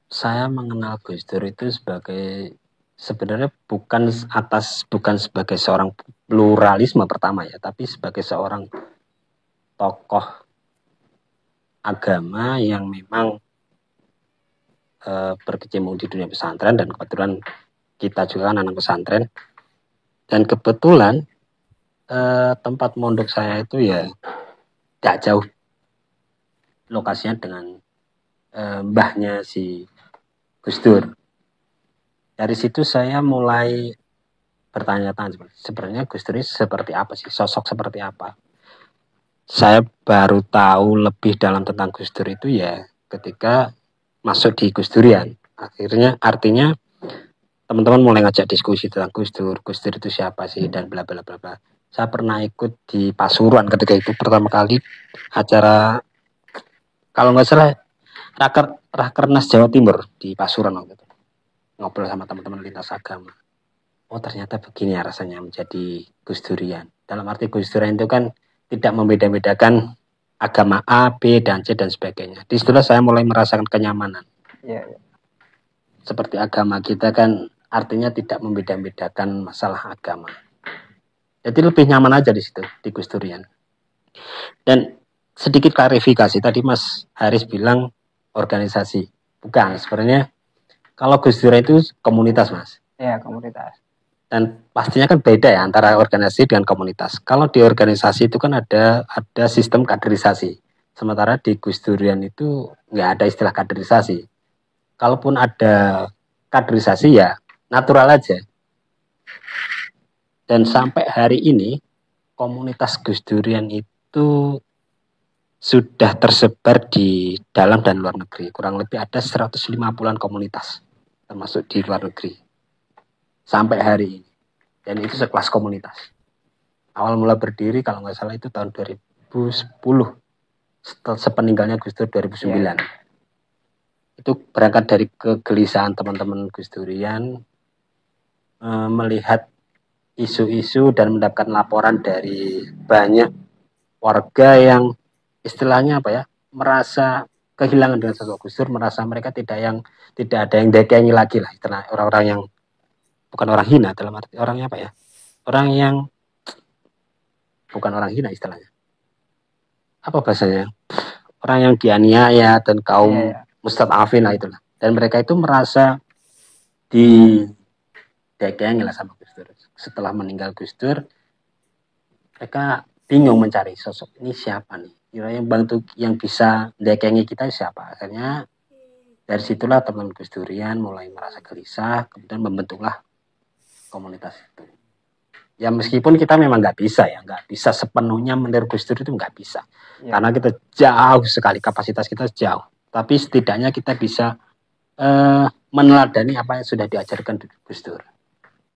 saya mengenal Gus Dur itu sebenarnya bukan sebagai seorang pluralisme pertama ya, tapi sebagai seorang tokoh agama yang memang berkecimpung di dunia pesantren, dan kebetulan kita juga kan anak pesantren, dan kebetulan tempat mondok saya itu ya tidak jauh lokasinya dengan mbahnya si Gus Dur. Dari situ saya mulai bertanya-tanya, sebenarnya Gus Dur ini seperti apa sih, sosok seperti apa. Saya baru tahu lebih dalam tentang Gus Dur itu ya ketika masuk di Gus Durian. Artinya teman-teman mulai ngajak diskusi tentang Gus Dur itu siapa sih, dan bla bla bla bla. Saya pernah ikut di Pasuruan ketika itu pertama kali acara, kalau nggak salah, Rakernas Jawa Timur di Pasuruan waktu itu. Ngobrol sama teman-teman lintas agama. Oh ternyata begini ya rasanya menjadi Gus Durian. Dalam arti Gus Durian itu kan tidak membeda-bedakan agama A, B, dan C dan sebagainya. Di situlah saya mulai merasakan kenyamanan. Ya. Seperti agama kita kan artinya tidak membeda-bedakan masalah agama. Jadi lebih nyaman aja di situ, di Gus Durian. Dan sedikit klarifikasi, tadi Mas Haris bilang organisasi. Bukan, sebenarnya kalau Gus Durian itu komunitas, Mas. Ya, komunitas. Dan pastinya kan beda ya antara organisasi dengan komunitas. Kalau di organisasi itu kan ada sistem kaderisasi. Sementara di Gus Durian itu nggak ada istilah kaderisasi. Kalaupun ada kaderisasi ya natural aja. Dan sampai hari ini komunitas Gus Durian itu sudah tersebar di dalam dan luar negeri. Kurang lebih ada 150-an komunitas termasuk di luar negeri. Sampai hari ini. Dan itu sekelas komunitas. Awal mula berdiri kalau nggak salah itu tahun 2010. Sepeninggalnya Gus Dur 2009. Yeah. Itu berangkat dari kegelisahan teman-teman Gus Durian melihat isu-isu dan mendapatkan laporan dari banyak warga yang istilahnya apa ya, merasa kehilangan dengan sosok Gus Dur, merasa mereka tidak ada yang dakengi lagi lah, istilah orang-orang yang bukan orang hina, dalam arti orangnya apa ya, orang yang bukan orang hina istilahnya, apa bahasanya, orang yang dianiaya dan kaum mustadafin lah itulah, dan mereka itu merasa didakengi lah sama Gus Dur. Setelah meninggal Gus Dur, mereka bingung mencari sosok ini siapa nih, yang bisa dakengi kita siapa. Akhirnya dari situlah teman Gus Durian mulai merasa gelisah, kemudian membentuklah komunitas itu. Ya meskipun kita memang nggak bisa sepenuhnya meniru Gus Dur, itu nggak bisa, karena kita jauh sekali, kapasitas kita jauh. Tapi setidaknya kita bisa meneladani apa yang sudah diajarkan Gus Dur.